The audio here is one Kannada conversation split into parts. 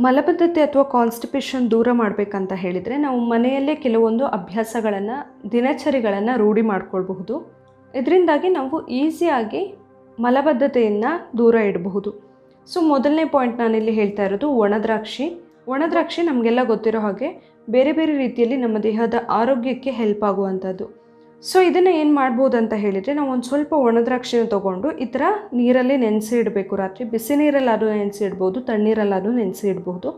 ಮಲಬದ್ಧತೆ ಅಥವಾ ಕಾನ್ಸ್ಟಿಪೇಷನ್ ದೂರ ಮಾಡಬೇಕಂತ ಹೇಳಿದರೆ ನಾವು ಮನೆಯಲ್ಲೇ ಕೆಲವೊಂದು ಅಭ್ಯಾಸಗಳನ್ನು ದಿನಚರಿಗಳನ್ನು ರೂಢಿ ಮಾಡ್ಕೊಳ್ಬಹುದು. ಇದರಿಂದಾಗಿ ನಾವು ಈಸಿಯಾಗಿ ಮಲಬದ್ಧತೆಯನ್ನು ದೂರ ಇಡಬಹುದು. ಸೊ ಮೊದಲನೇ ಪಾಯಿಂಟ್ ನಾನಿಲ್ಲಿ ಹೇಳ್ತಾ ಇರೋದು ಒಣದ್ರಾಕ್ಷಿ ನಮಗೆಲ್ಲ ಗೊತ್ತಿರೋ ಹಾಗೆ ಬೇರೆ ಬೇರೆ ರೀತಿಯಲ್ಲಿ ನಮ್ಮ ದೇಹದ ಆರೋಗ್ಯಕ್ಕೆ ಹೆಲ್ಪ್ ಆಗುವಂಥದ್ದು. ಸೊ ಇದನ್ನು ಏನು ಮಾಡ್ಬೋದು ಅಂತ ಹೇಳಿದರೆ ನಾವು ಒಂದು ಸ್ವಲ್ಪ ಒಣದ್ರಾಕ್ಷಿನ ತೊಗೊಂಡು ಈ ಥರ ನೀರಲ್ಲಿ ನೆನೆಸಿ ಇಡಬೇಕು. ರಾತ್ರಿ ಬಿಸಿ ನೀರಲ್ಲಾದರೂ ನೆನೆಸಿ ಇಡ್ಬೋದು, ತಣ್ಣೀರಲ್ಲಾದರೂ ನೆನೆಸಿ ಇಡ್ಬೋದು.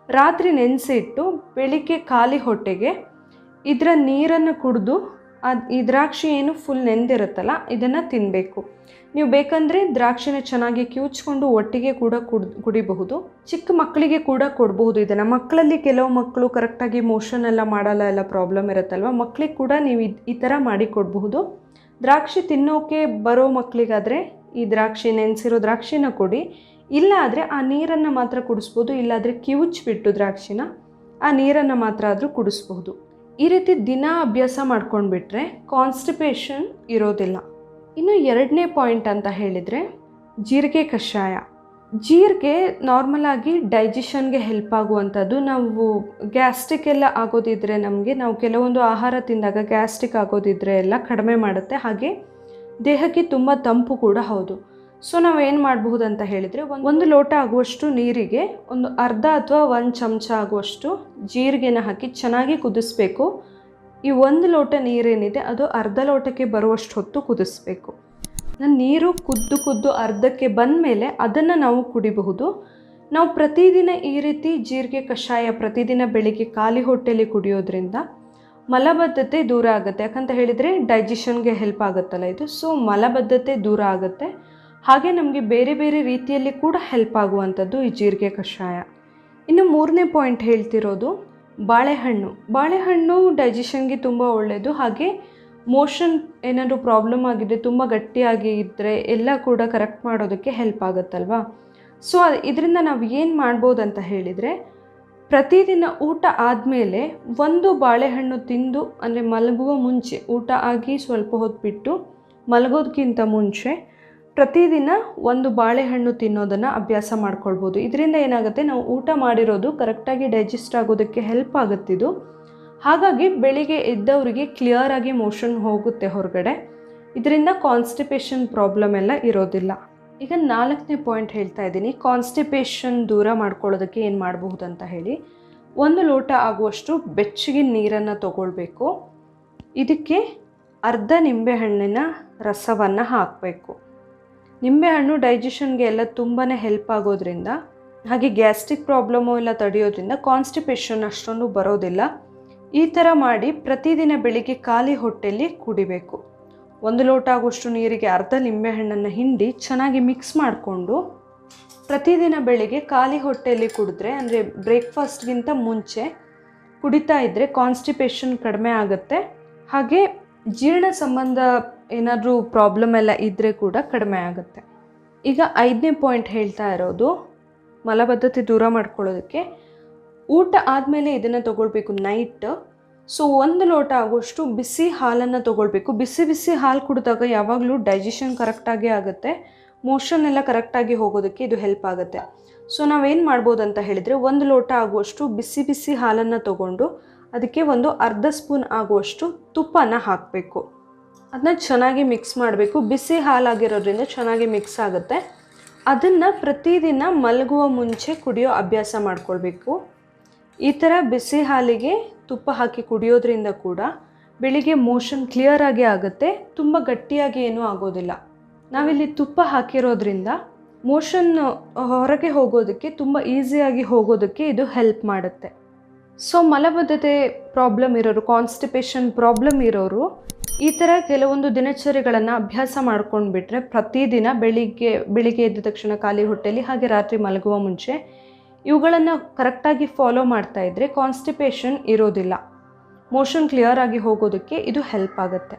ರಾತ್ರಿ ನೆನೆಸಿ ಇಟ್ಟು ಬೆಳಿಗ್ಗೆ ಖಾಲಿ ಹೊಟ್ಟೆಗೆ ಇದರ ನೀರನ್ನು ಕುಡಿದು ಈ ದ್ರಾಕ್ಷಿ ಏನು ಫುಲ್ ನೆಂದಿರುತ್ತಲ್ಲ ಇದನ್ನು ತಿನ್ನಬೇಕು. ನೀವು ಬೇಕಂದರೆ ದ್ರಾಕ್ಷಿನ ಚೆನ್ನಾಗಿ ಕಿವುಚ್ಕೊಂಡು ಒಟ್ಟಿಗೆ ಕೂಡ ಕುಡಿಬಹುದು. ಚಿಕ್ಕ ಮಕ್ಕಳಿಗೆ ಕೂಡ ಕೊಡಬಹುದು. ಇದನ್ನು ಮಕ್ಕಳಲ್ಲಿ ಕೆಲವು ಮಕ್ಕಳು ಕರೆಕ್ಟಾಗಿ ಮೋಷನ್ ಎಲ್ಲ ಮಾಡಲ್ಲ, ಎಲ್ಲ ಪ್ರಾಬ್ಲಮ್ ಇರುತ್ತಲ್ವ, ಮಕ್ಕಳಿಗೆ ಕೂಡ ನೀವು ಈ ಥರ ಮಾಡಿ ಕೊಡಬಹುದು. ದ್ರಾಕ್ಷಿ ತಿನ್ನೋಕೆ ಬರೋ ಮಕ್ಕಳಿಗಾದರೆ ಈ ನೆನೆಸಿರೋ ದ್ರಾಕ್ಷಿನ ಕೊಡಿ. ಇಲ್ಲ ಆದರೆ ಆ ನೀರನ್ನು ಮಾತ್ರ ಕುಡಿಸ್ಬೋದು. ಇಲ್ಲಾದರೆ ಕಿವುಚ್ಬಿಟ್ಟು ದ್ರಾಕ್ಷಿನ ಆ ನೀರನ್ನು ಮಾತ್ರ ಆದರೂ ಕುಡಿಸ್ಬಹುದು. ಈ ರೀತಿ ದಿನ ಅಭ್ಯಾಸ ಮಾಡ್ಕೊಂಡ್ಬಿಟ್ರೆ ಕಾನ್ಸ್ಟಿಪೇಷನ್ ಇರೋದಿಲ್ಲ. ಇನ್ನು ಎರಡನೇ ಪಾಯಿಂಟ್ ಅಂತ ಹೇಳಿದರೆ ಜೀರಿಗೆ ಕಷಾಯ. ಜೀರಿಗೆ ನಾರ್ಮಲಾಗಿ ಡೈಜೆಷನ್ಗೆ ಹೆಲ್ಪ್ ಆಗುವಂಥದ್ದು. ನಾವು ಗ್ಯಾಸ್ಟ್ರಿಕ್ ಎಲ್ಲ ಆಗೋದಿದ್ರೆ ನಾವು ಕೆಲವೊಂದು ಆಹಾರ ತಿಂದಾಗ ಗ್ಯಾಸ್ಟ್ರಿಕ್ ಆಗೋದಿದ್ರೆ ಎಲ್ಲ ಕಡಿಮೆ ಮಾಡುತ್ತೆ. ಹಾಗೆ ದೇಹಕ್ಕೆ ತುಂಬ ತಂಪು ಕೂಡ ಹೌದು. ಸೊ ನಾವು ಏನು ಮಾಡಬಹುದು ಅಂತ ಹೇಳಿದರೆ ಒಂದು ಲೋಟ ಆಗುವಷ್ಟು ನೀರಿಗೆ ಒಂದು ಅರ್ಧ ಅಥವಾ 1 ಚಮಚ ಆಗುವಷ್ಟು ಜೀರಿಗೆನ ಹಾಕಿ ಚೆನ್ನಾಗಿ ಕುದಿಸ್ಬೇಕು. ಈ 1 ಲೋಟ ನೀರೇನಿದೆ ಅದು ಅರ್ಧ ಲೋಟಕ್ಕೆ ಬರುವಷ್ಟು ಹೊತ್ತು ಕುದಿಸ್ಬೇಕು. ನೀರು ಕುದ್ದು ಅರ್ಧಕ್ಕೆ ಬಂದ ಮೇಲೆ ಅದನ್ನು ನಾವು ಕುಡಿಬಹುದು. ನಾವು ಪ್ರತಿದಿನ ಈ ರೀತಿ ಜೀರಿಗೆ ಕಷಾಯ ಪ್ರತಿದಿನ ಬೆಳಿಗ್ಗೆ ಖಾಲಿ ಹೊಟ್ಟೆಯಲ್ಲಿ ಕುಡಿಯೋದ್ರಿಂದ ಮಲಬದ್ಧತೆ ದೂರ ಆಗುತ್ತೆ. ಯಾಕಂತ ಹೇಳಿದರೆ ಡೈಜೆಷನ್ಗೆ ಹೆಲ್ಪ್ ಆಗುತ್ತಲ್ಲ ಇದು. ಸೊ ಮಲಬದ್ಧತೆ ದೂರ ಆಗುತ್ತೆ. ಹಾಗೆ ನಮಗೆ ಬೇರೆ ಬೇರೆ ರೀತಿಯಲ್ಲಿ ಕೂಡ ಹೆಲ್ಪ್ ಆಗುವಂಥದ್ದು ಈ ಜೀರಿಗೆ ಕಷಾಯ. ಇನ್ನು ಮೂರನೇ ಪಾಯಿಂಟ್ ಹೇಳ್ತಿರೋದು ಬಾಳೆಹಣ್ಣು ಡೈಜೆಷನ್ಗೆ ತುಂಬ ಒಳ್ಳೆಯದು. ಹಾಗೆ ಮೋಷನ್ ಏನಾದರೂ ಪ್ರಾಬ್ಲಮ್ ಆಗಿದೆ, ತುಂಬ ಗಟ್ಟಿಯಾಗಿ ಇದ್ದರೆ ಎಲ್ಲ ಕೂಡ ಕರೆಕ್ಟ್ ಮಾಡೋದಕ್ಕೆ ಹೆಲ್ಪ್ ಆಗುತ್ತಲ್ವಾ. ಸೊ ಇದರಿಂದ ನಾವು ಏನು ಮಾಡ್ಬೋದು ಅಂತ ಹೇಳಿದರೆ ಪ್ರತಿದಿನ ಊಟ ಆದಮೇಲೆ 1 ಬಾಳೆಹಣ್ಣು ತಿಂದು, ಅಂದರೆ ಮಲಗುವ ಮುಂಚೆ, ಊಟ ಆಗಿ ಸ್ವಲ್ಪ ಹೊತ್ತು ಬಿಟ್ಟು ಮಲಗೋದಕ್ಕಿಂತ ಮುಂಚೆ ಪ್ರತಿದಿನ 1 ಬಾಳೆಹಣ್ಣು ತಿನ್ನೋದನ್ನು ಅಭ್ಯಾಸ ಮಾಡ್ಕೊಳ್ಬೋದು. ಇದರಿಂದ ಏನಾಗುತ್ತೆ, ನಾವು ಊಟ ಮಾಡಿರೋದು ಕರೆಕ್ಟಾಗಿ ಡೈಜೆಸ್ಟ್ ಆಗೋದಕ್ಕೆ ಹೆಲ್ಪ್ ಆಗುತ್ತಿದ್ದು. ಹಾಗಾಗಿ ಬೆಳಿಗ್ಗೆ ಎದ್ದವರಿಗೆ ಕ್ಲಿಯರಾಗಿ ಮೋಷನ್ ಹೋಗುತ್ತೆ ಹೊರಗಡೆ. ಇದರಿಂದ ಕಾನ್ಸ್ಟಿಪೇಷನ್ ಪ್ರಾಬ್ಲಮ್ ಎಲ್ಲ ಇರೋದಿಲ್ಲ. ಈಗ 4ನೇ ಪಾಯಿಂಟ್ ಹೇಳ್ತಾ ಇದ್ದೀನಿ, ಕಾನ್ಸ್ಟಿಪೇಷನ್ ದೂರ ಮಾಡ್ಕೊಳ್ಳೋದಕ್ಕೆ ಏನು ಮಾಡಬಹುದು ಅಂತ ಹೇಳಿ. 1 ಲೋಟ ಆಗುವಷ್ಟು ಬೆಚ್ಚಗಿನ ನೀರನ್ನು ತಗೊಳ್ಬೇಕು. ಇದಕ್ಕೆ ಅರ್ಧ ನಿಂಬೆಹಣ್ಣಿನ ರಸವನ್ನು ಹಾಕಬೇಕು. ನಿಂಬೆಹಣ್ಣು ಡೈಜೆಷನ್ಗೆ ಎಲ್ಲ ತುಂಬಾ ಹೆಲ್ಪ್ ಆಗೋದ್ರಿಂದ, ಹಾಗೆ ಗ್ಯಾಸ್ಟ್ರಿಕ್ ಪ್ರಾಬ್ಲಮ್ಮು ಎಲ್ಲ ತಡೆಯೋದ್ರಿಂದ ಕಾನ್ಸ್ಟಿಪೇಷನ್ ಅಷ್ಟೊಂದು ಬರೋದಿಲ್ಲ. ಈ ಥರ ಮಾಡಿ ಪ್ರತಿದಿನ ಬೆಳಿಗ್ಗೆ ಖಾಲಿ ಹೊಟ್ಟೆಯಲ್ಲಿ ಕುಡಿಬೇಕು. 1 ಲೋಟ ಆಗುವಷ್ಟು ನೀರಿಗೆ ಅರ್ಧ ನಿಂಬೆಹಣ್ಣನ್ನು ಹಿಂಡಿ ಚೆನ್ನಾಗಿ ಮಿಕ್ಸ್ ಮಾಡಿಕೊಂಡು ಪ್ರತಿದಿನ ಬೆಳಿಗ್ಗೆ ಖಾಲಿ ಹೊಟ್ಟೆಯಲ್ಲಿ ಕುಡಿದ್ರೆ, ಅಂದರೆ ಬ್ರೇಕ್ಫಾಸ್ಟ್ಗಿಂತ ಮುಂಚೆ ಕುಡಿತಾ ಇದ್ದರೆ ಕಾನ್ಸ್ಟಿಪೇಷನ್ ಕಡಿಮೆ ಆಗುತ್ತೆ. ಹಾಗೆ ಜೀರ್ಣ ಸಂಬಂಧ ಏನಾದರೂ ಪ್ರಾಬ್ಲಮ್ ಎಲ್ಲ ಇದ್ದರೆ ಕೂಡ ಕಡಿಮೆ ಆಗುತ್ತೆ. ಈಗ 5ನೇ ಪಾಯಿಂಟ್ ಹೇಳ್ತಾ ಇರೋದು ಮಲಬದ್ಧತೆ ದೂರ ಮಾಡ್ಕೊಳ್ಳೋದಕ್ಕೆ ಊಟ ಆದಮೇಲೆ ಇದನ್ನು ತೊಗೊಳ್ಬೇಕು ನೈಟ್. ಸೊ 1 ಲೋಟ ಆಗುವಷ್ಟು ಬಿಸಿ ಹಾಲನ್ನು ತೊಗೊಳ್ಬೇಕು. ಬಿಸಿ ಹಾಲು ಕುಡಿದಾಗ ಯಾವಾಗಲೂ ಡೈಜೆಷನ್ ಕರೆಕ್ಟಾಗಿ ಆಗುತ್ತೆ, ಮೋಷನ್ ಎಲ್ಲ ಕರೆಕ್ಟಾಗಿ ಹೋಗೋದಕ್ಕೆ ಇದು ಹೆಲ್ಪ್ ಆಗುತ್ತೆ. ಸೊ ನಾವೇನು ಮಾಡ್ಬೋದು ಅಂತ ಹೇಳಿದರೆ 1 ಲೋಟ ಆಗುವಷ್ಟು ಬಿಸಿ ಹಾಲನ್ನು ತೊಗೊಂಡು ಅದಕ್ಕೆ ಒಂದು ಅರ್ಧ ಸ್ಪೂನ್ ಆಗುವಷ್ಟು ತುಪ್ಪನ ಹಾಕಬೇಕು. ಅದನ್ನ ಚೆನ್ನಾಗಿ ಮಿಕ್ಸ್ ಮಾಡಬೇಕು. ಬಿಸಿ ಹಾಲಾಗಿರೋದ್ರಿಂದ ಚೆನ್ನಾಗಿ ಮಿಕ್ಸ್ ಆಗುತ್ತೆ. ಅದನ್ನು ಪ್ರತಿದಿನ ಮಲಗುವ ಮುಂಚೆ ಕುಡಿಯೋ ಅಭ್ಯಾಸ ಮಾಡ್ಕೊಳ್ಬೇಕು. ಈ ಥರ ಬಿಸಿ ಹಾಲಿಗೆ ತುಪ್ಪ ಹಾಕಿ ಕುಡಿಯೋದ್ರಿಂದ ಕೂಡ ಬೆಳಿಗ್ಗೆ ಮೋಷನ್ ಕ್ಲಿಯರಾಗಿ ಆಗುತ್ತೆ, ತುಂಬ ಗಟ್ಟಿಯಾಗಿ ಏನೂ ಆಗೋದಿಲ್ಲ. ನಾವಿಲ್ಲಿ ತುಪ್ಪ ಹಾಕಿರೋದ್ರಿಂದ ಮೋಷನ್ ಹೊರಗೆ ಹೋಗೋದಕ್ಕೆ ತುಂಬ ಈಸಿಯಾಗಿ ಹೋಗೋದಕ್ಕೆ ಇದು ಹೆಲ್ಪ್ ಮಾಡುತ್ತೆ. ಸೊ ಮಲಬದ್ಧತೆ ಪ್ರಾಬ್ಲಮ್ ಇರೋರು, ಕಾನ್ಸ್ಟಿಪೇಷನ್ ಪ್ರಾಬ್ಲಮ್ ಇರೋರು ಈ ಥರ ಕೆಲವೊಂದು ದಿನಚರಿಗಳನ್ನು ಅಭ್ಯಾಸ ಮಾಡ್ಕೊಂಡ್ಬಿಟ್ರೆ ಪ್ರತಿದಿನ ಬೆಳಿಗ್ಗೆ ಎದ್ದ ತಕ್ಷಣ ಖಾಲಿ ಹೊಟ್ಟೆಯಲ್ಲಿ, ಹಾಗೆ ರಾತ್ರಿ ಮಲಗುವ ಮುಂಚೆ ಇವುಗಳನ್ನು ಕರೆಕ್ಟಾಗಿ ಫಾಲೋ ಮಾಡ್ತಾ ಇದ್ದರೆ ಕಾನ್ಸ್ಟಿಪೇಷನ್ ಇರೋದಿಲ್ಲ. ಮೋಷನ್ ಕ್ಲಿಯರ್ ಆಗಿ ಹೋಗೋದಕ್ಕೆ ಇದು ಹೆಲ್ಪ್ ಆಗುತ್ತೆ.